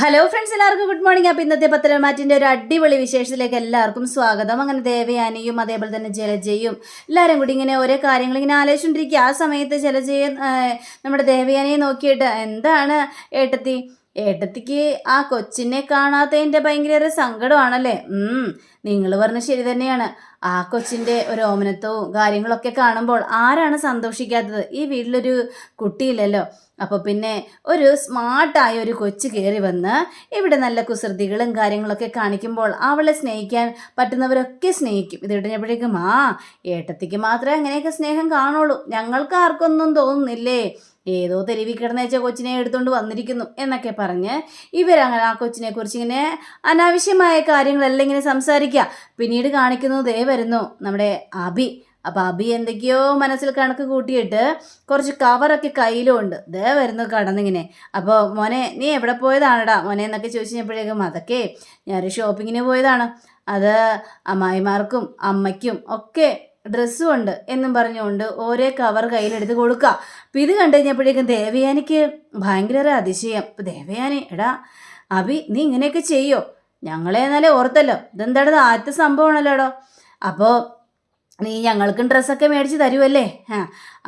Hello friends, എല്ലാവർക്കും good morning. അപ്പോൾ ഇന്നത്തെ പത്തരമാറ്റിൻ്റെ ഒരു അടിപൊളി വിശേഷത്തിലേക്ക് എല്ലാവർക്കും സ്വാഗതം. അങ്ങനെ ദേവയാനിയും അതേപോലെ തന്നെ ജലജയും എല്ലാവരും കൂടി ഇങ്ങനെ ഓരോ കാര്യങ്ങൾ ഇങ്ങനെ ആലോചിച്ചുകൊണ്ടിരിക്കുക. ആ സമയത്ത് ജലജയെ നമ്മുടെ ദേവയാനിയെ നോക്കിയിട്ട്, എന്താണ് ഏട്ടത്തിക്ക് ആ കൊച്ചിനെ കാണാത്തതിൻ്റെ ഭയങ്കര സങ്കടമാണല്ലേ? നിങ്ങൾ പറഞ്ഞ ശരി തന്നെയാണ്. ആ കൊച്ചിൻ്റെ ഒരു ഓമനത്വവും കാര്യങ്ങളൊക്കെ കാണുമ്പോൾ ആരാണ് സന്തോഷിക്കാത്തത്? ഈ വീട്ടിലൊരു കുട്ടിയില്ലല്ലോ. അപ്പോൾ പിന്നെ ഒരു സ്മാർട്ടായ ഒരു കൊച്ചു കയറി വന്ന് ഇവിടെ നല്ല കുസൃതികളും കാര്യങ്ങളൊക്കെ കാണിക്കുമ്പോൾ അവളെ സ്നേഹിക്കാൻ പറ്റുന്നവരൊക്കെ സ്നേഹിക്കും. ഇത് കഴിഞ്ഞപ്പോഴേക്കും ഏട്ടത്തിക്ക് മാത്രമേ അങ്ങനെയൊക്കെ സ്നേഹം കാണുള്ളൂ, ഞങ്ങൾക്ക് ആർക്കൊന്നും തോന്നുന്നില്ലേ? ഏതോ തെരുവി കിടന്നേച്ച കൊച്ചിനെ എടുത്തുകൊണ്ട് വന്നിരിക്കുന്നു എന്നൊക്കെ പറഞ്ഞ് ഇവരങ്ങനെ ആ കൊച്ചിനെ കുറിച്ച് ഇങ്ങനെ അനാവശ്യമായ കാര്യങ്ങളെല്ലാം ഇങ്ങനെ സംസാരിക്കുക. പിന്നീട് കാണിക്കുന്നത് ദേ വരുന്നു നമ്മുടെ അബി. അപ്പോൾ അബി എന്തൊക്കെയോ മനസ്സിൽ കണക്ക് കൂട്ടിയിട്ട് കുറച്ച് കവറൊക്കെ കയ്യിലുണ്ട്. ദേ വരുന്നു കടന്നിങ്ങനെ. അപ്പോൾ മോനെ, നീ എവിടെ പോയതാണടാ മോനെ എന്നൊക്കെ ചോദിച്ചു കഴിഞ്ഞപ്പോഴേക്കും, അതൊക്കെ ഞാനൊരു ഷോപ്പിങ്ങിന് പോയതാണ്, അത് അമ്മായിമാർക്കും അമ്മയ്ക്കും ഒക്കെ ഡ്രസ്സും ഉണ്ട് എന്നും പറഞ്ഞുകൊണ്ട് ഓരോ കവർ കയ്യിലെടുത്ത് കൊടുക്കുക. അപ്പം ഇത് കണ്ടു കഴിഞ്ഞപ്പോഴേക്കും ദേവയാനിക്ക് ഭയങ്കര ഒരു അതിശയം. അപ്പം ദേവയാനി, എടാ അബി, നീ ഇങ്ങനെയൊക്കെ ചെയ്യോ? ഞങ്ങളെ എന്നാലേ ഓർത്തല്ലോ, ഇതെന്താടത് ആദ്യത്തെ സംഭവമാണല്ലോടോ. അപ്പോൾ നീ ഞങ്ങൾക്കും ഡ്രസ്സൊക്കെ മേടിച്ച് തരുമല്ലേ?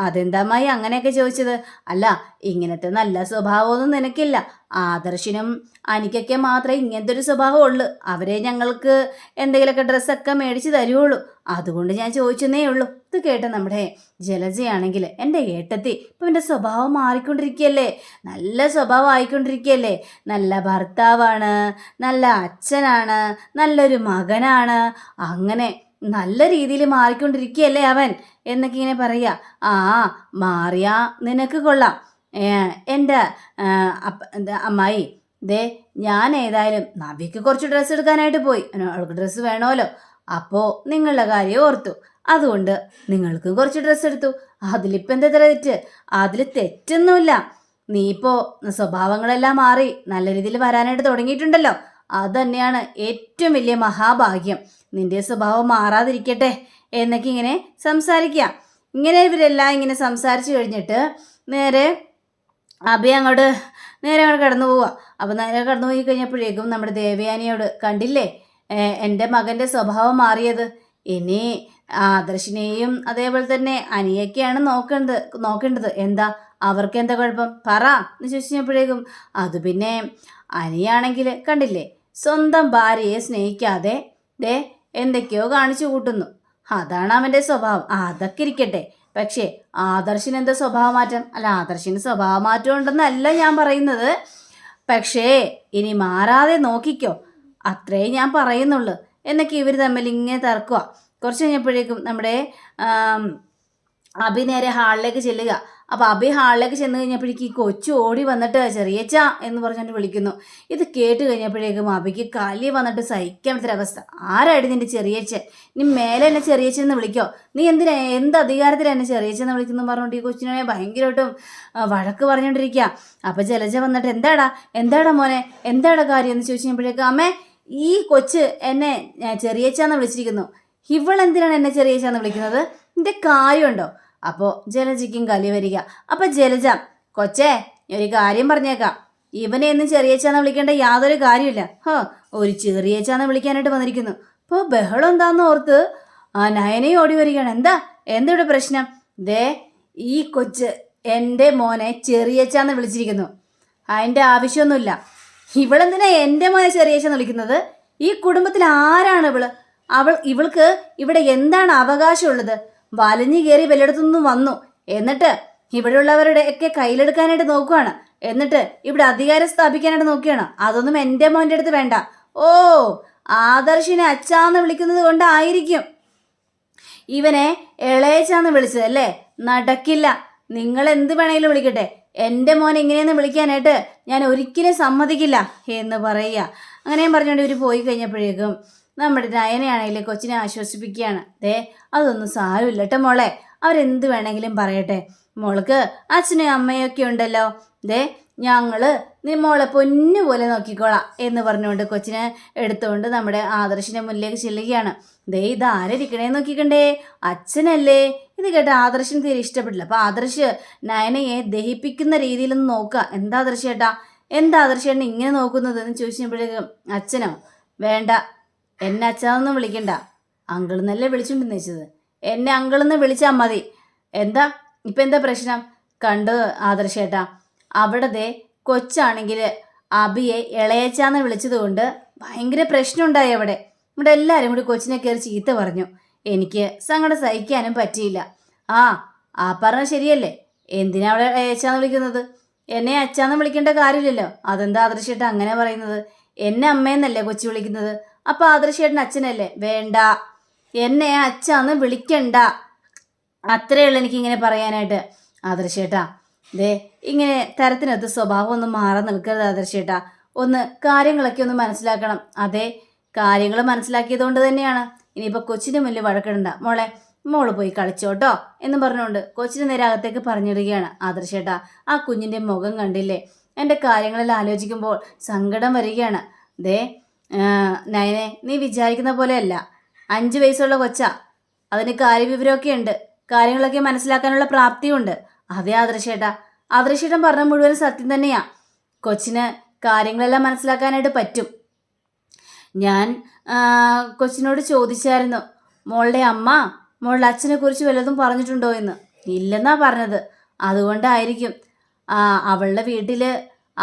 അതെന്താമായി അങ്ങനെയൊക്കെ ചോദിച്ചത്? അല്ല, ഇങ്ങനത്തെ നല്ല സ്വഭാവമൊന്നും നിനക്കില്ല. ആദർശിനും അനിക്കൊക്കെ മാത്രമേ ഇങ്ങനത്തെ ഒരു സ്വഭാവം ഉള്ളൂ. അവരെ ഞങ്ങൾക്ക് എന്തെങ്കിലുമൊക്കെ ഡ്രസ്സൊക്കെ മേടിച്ച് തരുവുള്ളൂ, അതുകൊണ്ട് ഞാൻ ചോദിച്ചെന്നേ ഉള്ളൂ. ഇത് കേട്ട നമ്മുടെ ജലജയാണെങ്കിൽ, എൻ്റെ ഏട്ടത്തി ഇപ്പം എൻ്റെ സ്വഭാവം മാറിക്കൊണ്ടിരിക്കുകയല്ലേ, നല്ല സ്വഭാവം ആയിക്കൊണ്ടിരിക്കുകയല്ലേ, നല്ല ഭർത്താവാണ്, നല്ല അച്ഛനാണ്, നല്ലൊരു മകനാണ്, അങ്ങനെ നല്ല രീതിയിൽ മാറിക്കൊണ്ടിരിക്കുകയല്ലേ അവൻ എന്നൊക്കെ ഇങ്ങനെ പറയുക. മാറിയാ നിനക്ക് കൊള്ളാം. എൻ്റെ അമ്മായി, ഞാൻ ഏതായാലും നവിക്ക് കുറച്ച് ഡ്രസ്സ് എടുക്കാനായിട്ട് പോയി, അവൾക്ക് ഡ്രസ്സ് വേണമല്ലോ. അപ്പോൾ നിങ്ങളുടെ കാര്യം ഓർത്തു, അതുകൊണ്ട് നിങ്ങൾക്കും കുറച്ച് ഡ്രസ്സ് എടുത്തു. അതിലിപ്പോൾ എന്താ തെറ്റ്? അതിൽ തെറ്റൊന്നുമില്ല. നീ ഇപ്പോൾ സ്വഭാവങ്ങളെല്ലാം മാറി നല്ല രീതിയിൽ വരാനായിട്ട് തുടങ്ങിയിട്ടുണ്ടല്ലോ, അത് തന്നെയാണ് ഏറ്റവും വലിയ മഹാഭാഗ്യം. നിന്റെ സ്വഭാവം മാറാതിരിക്കട്ടെ എന്നൊക്കെ ഇങ്ങനെ സംസാരിക്കുക. ഇങ്ങനെ ഇവരെല്ലാം ഇങ്ങനെ സംസാരിച്ചു കഴിഞ്ഞിട്ട് നേരെ അങ്ങോട്ട് കടന്നു പോവുക. അപ്പോൾ നേരെ കടന്നു പോയി കഴിഞ്ഞപ്പോഴേക്കും നമ്മുടെ ദേവയാനിയോട്, കണ്ടില്ലേ എൻ്റെ മകൻ്റെ സ്വഭാവം മാറിയത്? ഇനി ആദർശിനെയും അതേപോലെ തന്നെ അനിയൊക്കെയാണ് നോക്കേണ്ടത്. എന്താ അവർക്ക് എന്താ കുഴപ്പം പറ എന്ന് ചോദിച്ചപ്പോഴേക്കും, അത് പിന്നെ അനിയാണെങ്കിൽ കണ്ടില്ലേ, സ്വന്തം ഭാര്യയെ സ്നേഹിക്കാതെ എന്തൊക്കെയോ കാണിച്ചു കൂട്ടുന്നു, അതാണ് അവൻ്റെ സ്വഭാവം. അതൊക്കെ ഇരിക്കട്ടെ, പക്ഷേ ആദർശിന് എന്താ സ്വഭാവമാറ്റം? അല്ല, ആദർശിന് സ്വഭാവമാറ്റം ഉണ്ടെന്നല്ല ഞാൻ പറയുന്നത്, പക്ഷേ ഇനി മാറാതെ നോക്കിക്കോ, അത്രേ ഞാൻ പറയുന്നുള്ളൂ എന്നൊക്കെ ഇവർ തമ്മിൽ ഇങ്ങനെ തർക്കുക. കുറച്ച് കഴിഞ്ഞപ്പോഴേക്കും നമ്മുടെ അബി നേരെ ഹാളിലേക്ക് ചെല്ലുക. അപ്പോൾ അബി ഹാളിലേക്ക് ചെന്ന് കഴിഞ്ഞപ്പോഴേക്കും ഈ കൊച്ചു ഓടി വന്നിട്ട് ചെറിയച്ച എന്ന് പറഞ്ഞുകൊണ്ട് വിളിക്കുന്നു. ഇത് കേട്ട് കഴിഞ്ഞപ്പോഴേക്കും അബിക്ക് കലി വന്നിട്ട് സഹിക്കാൻ പറ്റാത്ത ആരായിട്ട് നിൻ്റെ ചെറിയച്ചൻ? നീ മേലെ എന്നെ ചെറിയച്ചൻ എന്ന് വിളിക്കോ? നീ എന്ത് അധികാരത്തിൽ എന്നെ ചെറിയച്ചൻ എന്ന് വിളിക്കുന്നു പറഞ്ഞുകൊണ്ട് ഈ കൊച്ചിനെ ഭയങ്കരമായിട്ടും വഴക്ക് പറഞ്ഞുകൊണ്ടിരിക്കുക. അപ്പോൾ ജലജ വന്നിട്ട്, എന്താടാ മോനെ, എന്താടാ കാര്യം എന്ന് ചോദിച്ചപ്പോഴേക്കും, അമ്മേ ഈ കൊച്ച് എന്നെ ചെറിയച്ചാന്ന് വിളിച്ചിരിക്കുന്നു, ഇവളെന്തിനാണ് എന്നെ ചെറിയച്ചാന്ന് വിളിക്കുന്നത്? നിന്റെ കാര്യമുണ്ടോ? അപ്പോൾ ജലജയ്ക്കും കലി വരിക. അപ്പം ജലജ, കൊച്ചേ ഒരു കാര്യം പറഞ്ഞേക്കാം, ഇവനെ ഒന്നും ചെറിയച്ചാന്ന് വിളിക്കേണ്ട യാതൊരു കാര്യമില്ല. ഒരു ചെറിയച്ചാന്ന് വിളിക്കാനായിട്ട് വന്നിരിക്കുന്നു. അപ്പോൾ ബഹളം എന്താന്ന് ഓർത്ത് നയനയും ഓടി വരികയാണ്. എന്താ ഇവിടെ പ്രശ്നം? ഈ കൊച്ച് എൻ്റെ മോനെ ചെറിയച്ചാന്ന് വിളിച്ചിരിക്കുന്നു, അതിൻ്റെ ആവശ്യമൊന്നുമില്ല. ഇവളെന്തിനാ എൻ്റെ മോനെ ചെറിയച്ചാന്ന് വിളിക്കുന്നത്? ഈ കുടുംബത്തിൽ ആരാണ് ഇവൾക്ക് ഇവിടെ എന്താണ് അവകാശമുള്ളത്? വലിഞ്ഞു കയറി വല്ലയിടത്തുനിന്നും വന്നു, എന്നിട്ട് ഇവിടെയുള്ളവരുടെ ഒക്കെ കയ്യിലെടുക്കാനായിട്ട് നോക്കുകയാണ്, എന്നിട്ട് ഇവിടെ അധികാരം സ്ഥാപിക്കാനായിട്ട് നോക്കുകയാണ്. അതൊന്നും എൻ്റെ മോൻ്റെ അടുത്ത് വേണ്ട. ആദർശിനെ അച്ഛാന്ന് വിളിക്കുന്നത് കൊണ്ടായിരിക്കും ഇവനെ ഇളയച്ചാന്ന് വിളിച്ചത് അല്ലേ? നടക്കില്ല. നിങ്ങൾ എന്ത് വേണമെങ്കിലും വിളിക്കട്ടെ, എൻ്റെ മോനെ ഇങ്ങനെയൊന്നും വിളിക്കാനായിട്ട് ഞാൻ ഒരിക്കലും സമ്മതിക്കില്ല എന്ന് പറയുക. അങ്ങനെയും പറഞ്ഞുകൊണ്ട് ഇവർ പോയി കഴിഞ്ഞപ്പോഴേക്കും നമ്മുടെ നയനയാണെങ്കിൽ കൊച്ചിനെ ആശ്വസിപ്പിക്കുകയാണ്. അതൊന്നും സാരമില്ല കേട്ടോ മോളെ, അവരെന്ത് വേണമെങ്കിലും പറയട്ടെ, മോൾക്ക് അച്ഛനും അമ്മയൊക്കെ ഉണ്ടല്ലോ, ഞങ്ങൾ നീ മോളെ പൊന്നുപോലെ നോക്കിക്കോളാം എന്ന് പറഞ്ഞുകൊണ്ട് കൊച്ചിനെ എടുത്തുകൊണ്ട് നമ്മുടെ ആദർശിൻ്റെ മുന്നിലേക്ക് ചെല്ലുകയാണ്. ഇത് ആരിക്കണേന്ന് നോക്കിക്കണ്ടേ, അച്ഛനല്ലേ. ഇത് കേട്ട് ആദർശിന് തീരെ ഇഷ്ടപ്പെട്ടില്ല. അപ്പോൾ ആദർശ് നയനയെ ദഹിപ്പിക്കുന്ന രീതിയിലൊന്ന് നോക്കുക. എന്താ ആദർശ് ചേട്ടാ, എന്താ ആദർശേട്ടൻ ഇങ്ങനെ നോക്കുന്നത് എന്ന് ചോദിച്ചപ്പോഴേക്കും അച്ഛനോ, വേണ്ട, എന്നെ അച്ഛനൊന്നും വിളിക്കണ്ട, അങ്കിളെന്നല്ലേ വിളിച്ചുകൊണ്ടെന്ന് വെച്ചത്, എന്നെ അങ്കിളെന്ന് വിളിച്ചാൽ മതി. എന്താ ഇപ്പം എന്താ പ്രശ്നം? കണ്ടു ആദർശേട്ടാ, അവിടെ കൊച്ചാണെങ്കിൽ അബിയെ ഇളയച്ചാന്ന് വിളിച്ചത് കൊണ്ട് ഭയങ്കര പ്രശ്നമുണ്ടായി. ഇവിടെ എല്ലാവരും കൂടി കൊച്ചിനെ കയറി ചീത്ത പറഞ്ഞു. എനിക്ക് സങ്കടം സഹിക്കാനും പറ്റിയില്ല. ആ പറഞ്ഞ ശരിയല്ലേ, എന്തിനാ അവളെ ഇളയച്ചാന്ന് വിളിക്കുന്നത്? എന്നെ അച്ഛാന്ന് വിളിക്കേണ്ട കാര്യമില്ലല്ലോ. അതെന്താ ആദർശേട്ടൻ അങ്ങനെ പറയുന്നത്? എന്നെ അമ്മയെന്നല്ലേ കൊച്ചു വിളിക്കുന്നത്, അപ്പം ആദർശേട്ടൻ അച്ഛനല്ലേ? വേണ്ട, എന്നെ അച്ഛാന്ന് വിളിക്കണ്ട. അത്രയേ ഉള്ളൂ എനിക്കിങ്ങനെ പറയാനായിട്ട്. ആദർശേട്ടാ, ഇങ്ങനെ തരത്തിനകത്ത് സ്വഭാവം ഒന്നും മാറാൻ നിൽക്കരുത് ആദർശേട്ടാ. ഒന്ന് കാര്യങ്ങളൊക്കെ ഒന്ന് മനസ്സിലാക്കണം. അതെ, കാര്യങ്ങൾ മനസ്സിലാക്കിയത് കൊണ്ട് തന്നെയാണ്. ഇനിയിപ്പോൾ കൊച്ചിന് മുന്നിൽ വഴക്കിടണ്ട, മോള് പോയി കളിച്ചോട്ടോ എന്ന് പറഞ്ഞുകൊണ്ട് കൊച്ചിന് നേരെ അകത്തേക്ക് പറഞ്ഞിടുകയാണ്. ആദർശേട്ടാ, ആ കുഞ്ഞിൻ്റെ മുഖം കണ്ടില്ലേ? എൻ്റെ കാര്യങ്ങളെല്ലാം ആലോചിക്കുമ്പോൾ സങ്കടം വരികയാണ്. നയനെ, നീ വിചാരിക്കുന്ന പോലെയല്ല. 5 വയസ്സുള്ള കൊച്ചാ, അതിന് കാര്യവിവരമൊക്കെ ഉണ്ട്, കാര്യങ്ങളൊക്കെ മനസ്സിലാക്കാനുള്ള പ്രാപ്തിയുണ്ട്. അതേ ആദർശേട്ടൻ പറഞ്ഞ മുഴുവൻ സത്യം തന്നെയാ. കൊച്ചിന് കാര്യങ്ങളെല്ലാം മനസ്സിലാക്കാനായിട്ട് പറ്റും. ഞാൻ കൊച്ചിനോട് ചോദിച്ചായിരുന്നു, മോളുടെ അമ്മ മോളുടെ അച്ഛനെ കുറിച്ച് വല്ലതും പറഞ്ഞിട്ടുണ്ടോ എന്ന്. ഇല്ലെന്നാ പറഞ്ഞത്. അതുകൊണ്ടായിരിക്കും അവളുടെ വീട്ടിൽ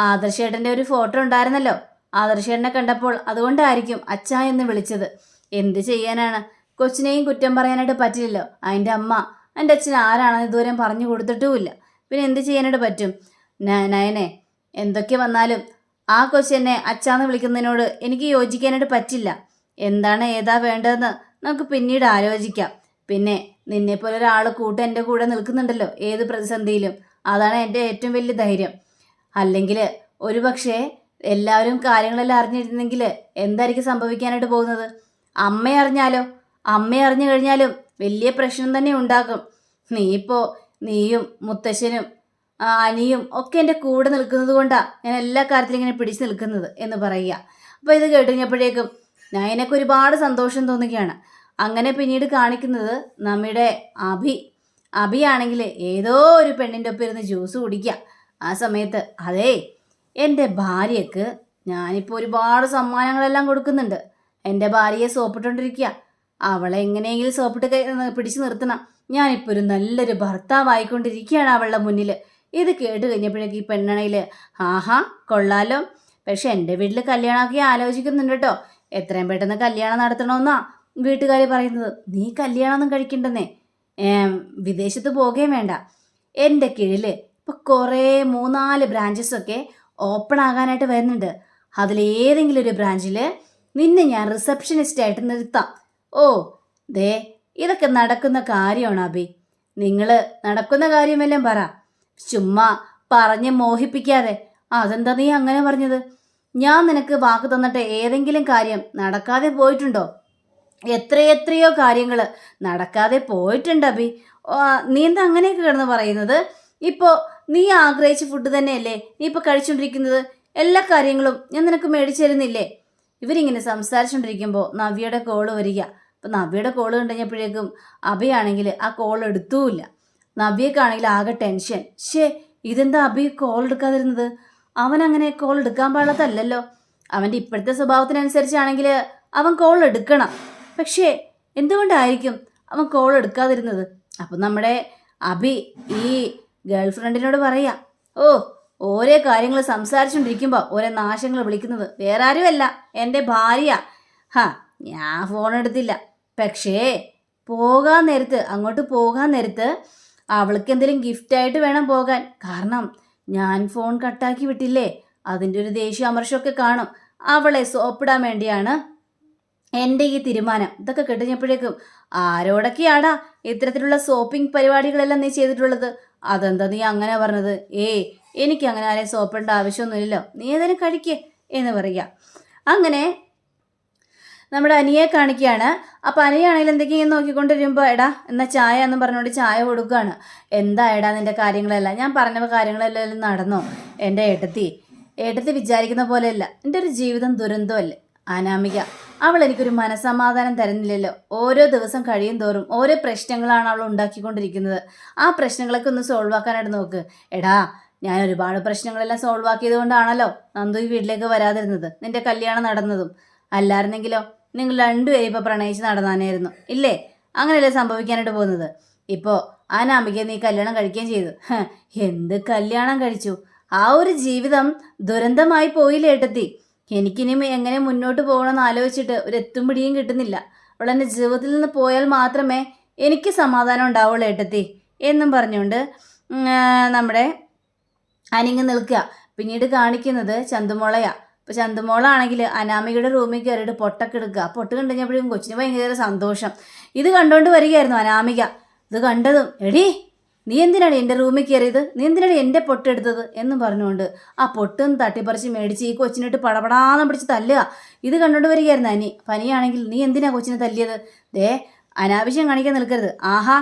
ആദർശേട്ടൻ്റെ ഒരു ഫോട്ടോ ഉണ്ടായിരുന്നല്ലോ, ആദർശേട്ടനെ കണ്ടപ്പോൾ അതുകൊണ്ടായിരിക്കും അച്ഛാ എന്ന് വിളിച്ചത്. എന്ത് ചെയ്യാനാണ്, കൊച്ചിനെയും കുറ്റം പറയാനായിട്ട് പറ്റില്ലല്ലോ. അതിൻ്റെ അമ്മ എൻ്റെ അച്ഛൻ ആരാണെന്ന് ഇതുവരെ പറഞ്ഞു കൊടുത്തിട്ടുമില്ല. പിന്നെ എന്ത് ചെയ്യാനായിട്ട് പറ്റും? നയനെ, എന്തൊക്കെ വന്നാലും ആ കൊച്ചെന്നെ അച്ഛാന്ന് വിളിക്കുന്നതിനോട് എനിക്ക് യോജിക്കാനായിട്ട് പറ്റില്ല. എന്താണ് ഏതാ വേണ്ടതെന്ന് നമുക്ക് പിന്നീട് ആലോചിക്കാം. പിന്നെ നിന്നെപ്പോലെ ഒരാൾ എൻ്റെ കൂടെ നിൽക്കുന്നുണ്ടല്ലോ ഏത് പ്രതിസന്ധിയിലും. അതാണ് എൻ്റെ ഏറ്റവും വലിയ ധൈര്യം. അല്ലെങ്കിൽ ഒരു പക്ഷേ എല്ലാവരും കാര്യങ്ങളെല്ലാം അറിഞ്ഞിരുന്നെങ്കിൽ എന്തായിരിക്കും സംഭവിക്കാനായിട്ട് പോകുന്നത്? അമ്മ അറിഞ്ഞു കഴിഞ്ഞാലും വലിയ പ്രശ്നം തന്നെ ഉണ്ടാക്കും. നീയും മുത്തശ്ശനും അനിയും ഒക്കെ എൻ്റെ കൂടെ നിൽക്കുന്നത് കൊണ്ടാണ് ഞാൻ എല്ലാ കാര്യത്തിലും ഇങ്ങനെ പിടിച്ചു നിൽക്കുന്നത് എന്ന് പറയുക. അപ്പോൾ ഇത് കേട്ടുകഴിഞ്ഞപ്പോഴേക്കും നയനക്ക് ഒരുപാട് സന്തോഷം തോന്നുകയാണ്. അങ്ങനെ പിന്നീട് കാണിക്കുന്നത് നമ്മുടെ അഭിയാണെങ്കിൽ ഏതോ ഒരു പെണ്ണിൻ്റെ ഒപ്പം ഇരുന്ന് ജ്യൂസ് കുടിക്കുക. ആ സമയത്ത്, അതേ, എൻ്റെ ഭാര്യക്ക് ഞാനിപ്പോൾ ഒരുപാട് സമ്മാനങ്ങളെല്ലാം കൊടുക്കുന്നുണ്ട്. എൻ്റെ ഭാര്യയെ സോപ്പിട്ടുകൊണ്ടിരിക്കുക. അവളെ എങ്ങനെയെങ്കിലും സോപ്പിട്ട് പിടിച്ചു നിർത്തണം. ഞാനിപ്പോൾ ഒരു നല്ലൊരു ഭർത്താവായിക്കൊണ്ടിരിക്കുകയാണ് അവളുടെ മുന്നിൽ. ഇത് കേട്ട് കഴിഞ്ഞപ്പോഴേക്ക് ഈ പെണ്ണണയിൽ, ആഹാ കൊള്ളാലോ, പക്ഷെ എൻ്റെ വീട്ടിൽ കല്യാണമൊക്കെ ആലോചിക്കുന്നുണ്ട് കേട്ടോ, എത്രയും പെട്ടെന്ന് കല്യാണം നടത്തണമെന്നാ വീട്ടുകാർ പറയുന്നത്. നീ കല്യാണമൊന്നും കഴിക്കണ്ടെന്നേ, വിദേശത്ത് പോകുകയും വേണ്ട. എൻ്റെ കീഴിൽ ഇപ്പോൾ കുറേ 3-4 ബ്രാഞ്ചസൊക്കെ ഓപ്പൺ ആകാനായിട്ട് വരുന്നുണ്ട്. അതിലേതെങ്കിലും ഒരു ബ്രാഞ്ചിൽ നിന്നെ ഞാൻ റിസപ്ഷനിസ്റ്റായിട്ട് നിർത്താം. ഓ ഇതൊക്കെ നടക്കുന്ന കാര്യമാണ് അബി. നിങ്ങൾ നടക്കുന്ന കാര്യമെല്ലാം പറ, ചുമ്മാ പറഞ്ഞ് മോഹിപ്പിക്കാതെ. അതെന്താ നീ അങ്ങനെ പറഞ്ഞത്? ഞാൻ നിനക്ക് വാക്ക് തന്നിട്ട് ഏതെങ്കിലും കാര്യം നടക്കാതെ പോയിട്ടുണ്ടോ? എത്രയോ കാര്യങ്ങൾ നടക്കാതെ പോയിട്ടുണ്ട് അബി. നീ എന്താ അങ്ങനെയൊക്കെ കിടന്ന് പറയുന്നത്? ഇപ്പോൾ നീ ആഗ്രഹിച്ച ഫുഡ് തന്നെയല്ലേ നീ ഇപ്പോൾ കഴിച്ചുകൊണ്ടിരിക്കുന്നത്? എല്ലാ കാര്യങ്ങളും ഞാൻ നിനക്ക് മേടിച്ചു തരുന്നില്ലേ? ഇവരിങ്ങനെ സംസാരിച്ചുകൊണ്ടിരിക്കുമ്പോൾ നവ്യയുടെ കോള് വരിക. അപ്പം നവ്യയുടെ കോള് കണ്ടുകഴിഞ്ഞപ്പോഴേക്കും അബിയാണെങ്കിൽ ആ കോൾ എടുത്തുമില്ല. നവ്യക്കാണെങ്കിൽ ആകെ ടെൻഷൻ. ഇതെന്താ അബി കോൾ എടുക്കാതിരുന്നത്? അവൻ അങ്ങനെ കോൾ എടുക്കാൻ പാടില്ലല്ലോ. അവൻ്റെ ഇപ്പോഴത്തെ സ്വഭാവത്തിനനുസരിച്ചാണെങ്കിൽ അവൻ കോൾ എടുക്കണം. പക്ഷേ എന്തുകൊണ്ടായിരിക്കും അവൻ കോൾ എടുക്കാതിരുന്നത്? അപ്പം നമ്മുടെ അബി ഈ ഗേൾ ഫ്രണ്ടിനോട് പറയാ, ഓരോ കാര്യങ്ങൾ സംസാരിച്ചുകൊണ്ടിരിക്കുമ്പോൾ ഓരോ നാശങ്ങൾ വിളിക്കുന്നത് വേറെ ആരുമല്ല, എൻ്റെ ഭാര്യ. ഞാൻ ഫോൺ എടുത്തില്ല. പക്ഷേ അങ്ങോട്ട് പോകാൻ നേരത്ത് അവൾക്ക് എന്തെങ്കിലും ഗിഫ്റ്റായിട്ട് വേണം പോകാൻ. കാരണം ഞാൻ ഫോൺ കട്ടാക്കി വിട്ടില്ലേ, അതിൻ്റെ ഒരു ദേഷ്യ അമർഷമൊക്കെ കാണും. അവളെ സോപ്പിടാൻ വേണ്ടിയാണ് എൻ്റെ ഈ തീരുമാനം. ഇതൊക്കെ കിട്ടുന്നപ്പോഴേക്കും, ആരോടൊക്കെയാടാ ഇത്തരത്തിലുള്ള സോപ്പിംഗ് പരിപാടികളെല്ലാം നീ ചെയ്തിട്ടുള്ളത്? അതെന്താ നീ അങ്ങനെ പറഞ്ഞത്? എനിക്ക് അങ്ങനെ ആരെയും സോപ്പിടേണ്ട ആവശ്യമൊന്നുമില്ലല്ലോ, നീ ഏതായാലും കഴിക്കേ എന്ന് പറയുക. അങ്ങനെ നമ്മുടെ അനിയെ കാണിക്കുകയാണ്. അപ്പം അനിയാണെങ്കിൽ എന്തൊക്കെയാണ് നോക്കിക്കൊണ്ടിരുമ്പോൾ, എടാ എന്നാൽ ചായ എന്ന് പറഞ്ഞുകൊണ്ട് ചായ കൊടുക്കുകയാണ്. എന്താ എടാ നിൻ്റെ കാര്യങ്ങളെല്ലാം? ഞാൻ പറഞ്ഞ കാര്യങ്ങളെല്ലാം നടന്നോ? എൻ്റെ ഏട്ടത്തി വിചാരിക്കുന്ന പോലെയല്ല. എൻ്റെ ഒരു ജീവിതം ദുരന്തമല്ലേ അനാമിക. അവൾ എനിക്കൊരു മനസ്സമാധാനം തരുന്നില്ലല്ലോ. ഓരോ ദിവസം കഴിയും തോറും ഓരോ പ്രശ്നങ്ങളാണ് അവൾ ഉണ്ടാക്കിക്കൊണ്ടിരിക്കുന്നത്. ആ പ്രശ്നങ്ങളൊക്കെ ഒന്ന് സോൾവ് ആക്കാനായിട്ട് നോക്ക്. എടാ ഞാൻ ഒരുപാട് പ്രശ്നങ്ങളെല്ലാം സോൾവ് ആക്കിയത് കൊണ്ടാണല്ലോ നന്ദു ഈ വീട്ടിലേക്ക് വരാതിരുന്നത്, നിന്റെ കല്യാണം നടന്നതും. അല്ലായിരുന്നെങ്കിലോ നിങ്ങൾ രണ്ടുപേരും ഇപ്പോൾ പ്രണയിച്ച് നടന്നാനായിരുന്നു ഇല്ലേ? അങ്ങനെയല്ലേ സംഭവിക്കാനായിട്ട് പോകുന്നത്. ഇപ്പോൾ അനാമികയെ നീ കല്യാണം കഴിക്കുകയും ചെയ്തു. എന്ത് കല്യാണം കഴിച്ചു? ആ ഒരു ജീവിതം ദുരന്തമായി പോയില്ലേ ഏട്ടത്തി. എനിക്കിനിയും എങ്ങനെ മുന്നോട്ട് പോകണമെന്ന് ആലോചിച്ചിട്ട് ഒരു എത്തും പിടിയും കിട്ടുന്നില്ല. അവളെൻ്റെ ജീവിതത്തിൽ നിന്ന് പോയാൽ മാത്രമേ എനിക്ക് സമാധാനം ഉണ്ടാവുള്ളൂ ഏട്ടത്തി എന്നും പറഞ്ഞുകൊണ്ട് നമ്മുടെ അനിങ്ങ് നിൽക്കുക. പിന്നീട് കാണിക്കുന്നത് ചന്തുമോളയാ. അപ്പോൾ ചന്തുമോളാണെങ്കിൽ അനാമികയുടെ റൂമിൽ കയറിയിട്ട് പൊട്ടൊക്കെ എടുക്കുക. പൊട്ട് കണ്ടു കഴിഞ്ഞപ്പോഴും കൊച്ചിന് ഭയങ്കര സന്തോഷം. ഇത് കണ്ടുകൊണ്ട് വരികയായിരുന്നു അനാമിക. ഇത് കണ്ടതും എടീ നീ എന്തിനാണ് എൻ്റെ റൂമിൽ കയറിയത്, നീ എന്തിനാണ് എൻ്റെ പൊട്ടെടുത്തത് എന്ന് പറഞ്ഞുകൊണ്ട് ആ പൊട്ടും തട്ടിപ്പറിച്ച് മേടിച്ച് ഈ കൊച്ചിനിട്ട് പടപടാന്ന് പിടിച്ച് തല്ലുക. ഇത് കണ്ടുകൊണ്ട് വരികയായിരുന്നു അനി. പനിയാണെങ്കിൽ നീ എന്തിനാ കൊച്ചിനെ തല്ലിയത്? ദേ അനാവശ്യം കാണിക്കാൻ നിൽക്കരുത്. ആഹാ,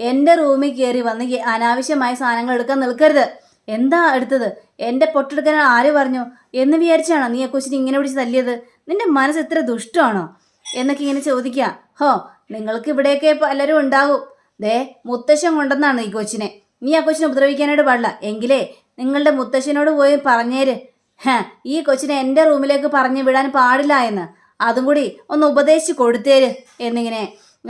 എൻ്റെ റൂമിൽ കയറി വന്ന് അനാവശ്യമായ സാധനങ്ങൾ എടുക്കാൻ നിൽക്കരുത്. എന്താ എടുത്തത്? എൻ്റെ പൊട്ടെടുക്കാൻ ആര് പറഞ്ഞു എന്ന് വിചാരിച്ചാണോ നീ ആ കൊച്ചിനെ ഇങ്ങനെ പിടിച്ച് തല്ലിയത്? നിന്റെ മനസ്സ് എത്ര ദുഷ്ടമാണോ എന്നൊക്കെ ഇങ്ങനെ ചോദിക്കുക. ഹോ, നിങ്ങൾക്ക് ഇവിടെയൊക്കെ പലരും ഉണ്ടാകും. ദേ മുത്തശ്ശൻ കൊണ്ടെന്നാണ് ഈ കൊച്ചിനെ. നീ ആ കൊച്ചിനെ ഉപദ്രവിക്കാനായിട്ട് പാടില്ല. എങ്കിലേ നിങ്ങളുടെ മുത്തശ്ശനോട് പോയി പറഞ്ഞേര്, ഈ കൊച്ചിനെ എൻ്റെ റൂമിലേക്ക് പറഞ്ഞു വിടാൻ പാടില്ല എന്ന്. അതും കൂടി ഒന്ന് ഉപദേശിച്ച് കൊടുത്തേര് എന്നിങ്ങനെ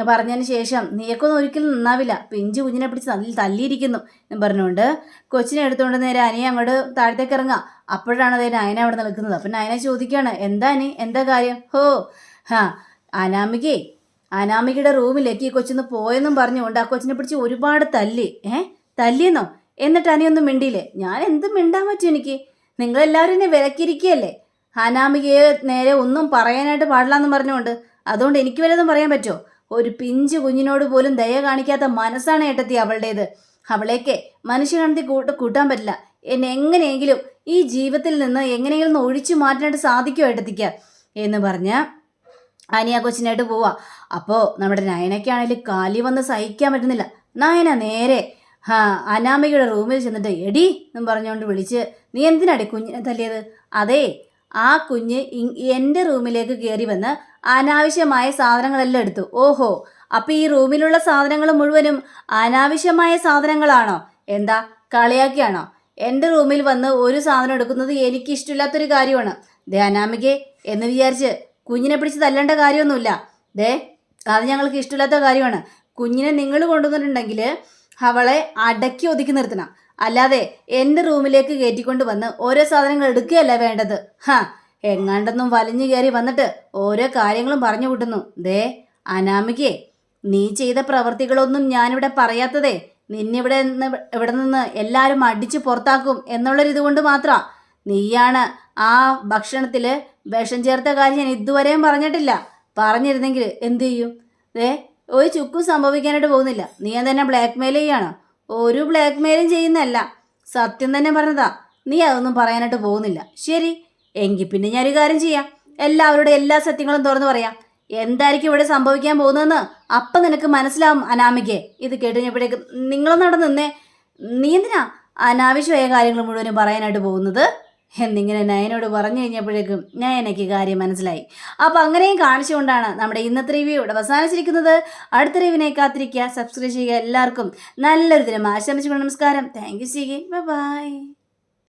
പറഞ്ഞതിന് ശേഷം നീയൊക്കൊന്നും ഒരിക്കലും നന്നാവില്ല, പിഞ്ചു കുഞ്ഞിനെ പിടിച്ച് തല്ലിയിരിക്കുന്നു എന്ന് പറഞ്ഞുകൊണ്ട് കൊച്ചിനെ എടുത്തുകൊണ്ട് നേരെ അനിയെ അങ്ങോട്ട് താഴത്തേക്ക് ഇറങ്ങുക. അപ്പോഴാണ് അതേ നയന അവിടെ നിൽക്കുന്നത്. അപ്പം നയന ചോദിക്കുകയാണ്, എന്താ അനി, എന്താ കാര്യം? ഹോ അനാമികയുടെ റൂമിലേക്ക് ഈ കൊച്ചിന്ന് പോയെന്നും പറഞ്ഞുകൊണ്ട് ആ കൊച്ചിനെ പിടിച്ച് ഒരുപാട് തല്ലി. തല്ലിയെന്നോ? എന്നിട്ട് അനിയൊന്നും മിണ്ടിയില്ലേ? ഞാൻ എന്തും മിണ്ടാൻ പറ്റും എനിക്ക്? നിങ്ങളെല്ലാവരും എന്നെ വിലക്കിയിരിക്കുകയല്ലേ. അനാമികയെ നേരെ ഒന്നും പറയാനായിട്ട് പാടില്ല എന്ന് പറഞ്ഞുകൊണ്ട്. അതുകൊണ്ട് എനിക്ക് വല്ലതും പറയാൻ പറ്റുമോ? ഒരു പിഞ്ചു കുഞ്ഞിനോട് പോലും ദയ കാണിക്കാത്ത മനസ്സാണ് ഏട്ടത്തി അവളുടേത്. അവളേക്ക് മനുഷ്യനാണത്തി കൂട്ടാൻ പറ്റില്ല. എന്നെ എങ്ങനെയെങ്കിലും ഈ ജീവിതത്തിൽ നിന്ന് എങ്ങനെയെങ്കിലും ഒന്ന് ഒഴിച്ചു മാറ്റാനായിട്ട് സാധിക്കുമോ ഏട്ടത്തിക്ക് എന്ന് പറഞ്ഞ് അനി ആ കൊച്ചിനായിട്ട് പോവാ. അപ്പോൾ നമ്മുടെ നയനയ്ക്കാണെങ്കിൽ കാലി വന്ന് സഹിക്കാൻ പറ്റുന്നില്ല. നയന നേരെ അനാമികയുടെ റൂമിൽ ചെന്നിട്ട് എടി എന്നും പറഞ്ഞുകൊണ്ട് വിളിച്ച്, നീ എന്തിനാടി കുഞ്ഞിനെ തല്ലിയത്? അതേ, ആ കുഞ്ഞ് എൻ്റെ റൂമിലേക്ക് കയറി വന്ന് അനാവശ്യമായ സാധനങ്ങളെല്ലാം എടുത്തു. ഓഹോ, അപ്പം ഈ റൂമിലുള്ള സാധനങ്ങൾ മുഴുവനും അനാവശ്യമായ സാധനങ്ങളാണോ? എന്താ കളിയാക്കിയാണോ? എൻ്റെ റൂമിൽ വന്ന് ഒരു സാധനം എടുക്കുന്നത് എനിക്കിഷ്ടമില്ലാത്തൊരു കാര്യമാണ്. ദേ അനാമികെ എന്ന് വിചാരിച്ച് കുഞ്ഞിനെ പിടിച്ച് തല്ലേണ്ട കാര്യമൊന്നുമില്ല. ദേ അത് ഞങ്ങൾക്ക് ഇഷ്ടമില്ലാത്ത കാര്യമാണ്. കുഞ്ഞിനെ നിങ്ങൾ കൊണ്ടുവന്നിട്ടുണ്ടെങ്കിൽ അവളെ അടക്കി ഒതുക്കി നിർത്തണം. അല്ലാതെ എൻ്റെ റൂമിലേക്ക് കയറ്റിക്കൊണ്ട് വന്ന് ഓരോ സാധനങ്ങൾ എടുക്കുകയല്ല വേണ്ടത്. എങ്ങാണ്ടൊന്നും വലിഞ്ഞു കയറി വന്നിട്ട് ഓരോ കാര്യങ്ങളും പറഞ്ഞു കൂട്ടുന്നു. ദേ അനാമികയെ, നീ ചെയ്ത പ്രവർത്തികളൊന്നും ഞാനിവിടെ പറയാത്തതേ നിന്നിവിടെ ഇവിടെ നിന്ന് എല്ലാവരും അടിച്ച് പുറത്താക്കും എന്നുള്ളൊരിത് കൊണ്ട് മാത്രമാണ്. നീയാണ് ആ ഭക്ഷണത്തിൽ വിഷം ചേർത്ത കാര്യം ഞാൻ ഇതുവരെയും പറഞ്ഞിട്ടില്ല. പറഞ്ഞിരുന്നെങ്കിൽ എന്തു ചെയ്യും? ഒരു ചുക്കും സംഭവിക്കാനായിട്ട് പോകുന്നില്ല. നീ തന്നെ ബ്ലാക്ക് മെയിൽ ചെയ്യണോ? ഒരു ബ്ലാക്ക് മെയിലും ചെയ്യുന്നല്ല, സത്യം തന്നെ പറഞ്ഞതാ. നീ അതൊന്നും പറയാനായിട്ട് പോകുന്നില്ല. ശരി, എങ്കിൽ പിന്നെ ഞാനൊരു കാര്യം ചെയ്യാം, എല്ലാവരുടെ എല്ലാ സത്യങ്ങളും തുറന്നു പറയാം. എന്തായിരിക്കും ഇവിടെ സംഭവിക്കാൻ പോകുന്നതെന്ന് അപ്പം നിനക്ക് മനസ്സിലാവും അനാമികയെ. ഇത് കേട്ടുകഴിഞ്ഞപ്പോഴേക്ക് നിങ്ങളൊന്നും അവിടെ നിന്നേ, നീ എന്തിനാ അനാവശ്യമായ കാര്യങ്ങൾ മുഴുവനും പറയാനായിട്ട് പോകുന്നത് എന്നിങ്ങനെ നയനോട് പറഞ്ഞു കഴിഞ്ഞപ്പോഴേക്കും നയനയ്ക്ക് കാര്യം മനസ്സിലായി. അപ്പം അങ്ങനെയും കാണിച്ചുകൊണ്ടാണ് നമ്മുടെ ഇന്നത്തെ റിവ്യൂ ഇവിടെ അവസാനിച്ചിരിക്കുന്നത്. അടുത്ത റിവ്യൂവിനെ കാത്തിരിക്കുക, സബ്സ്ക്രൈബ് ചെയ്യുക. എല്ലാവർക്കും നല്ലൊരു ദിനം ആശംസിക്കുന്നു. നമസ്കാരം. Thank you. Bye bye.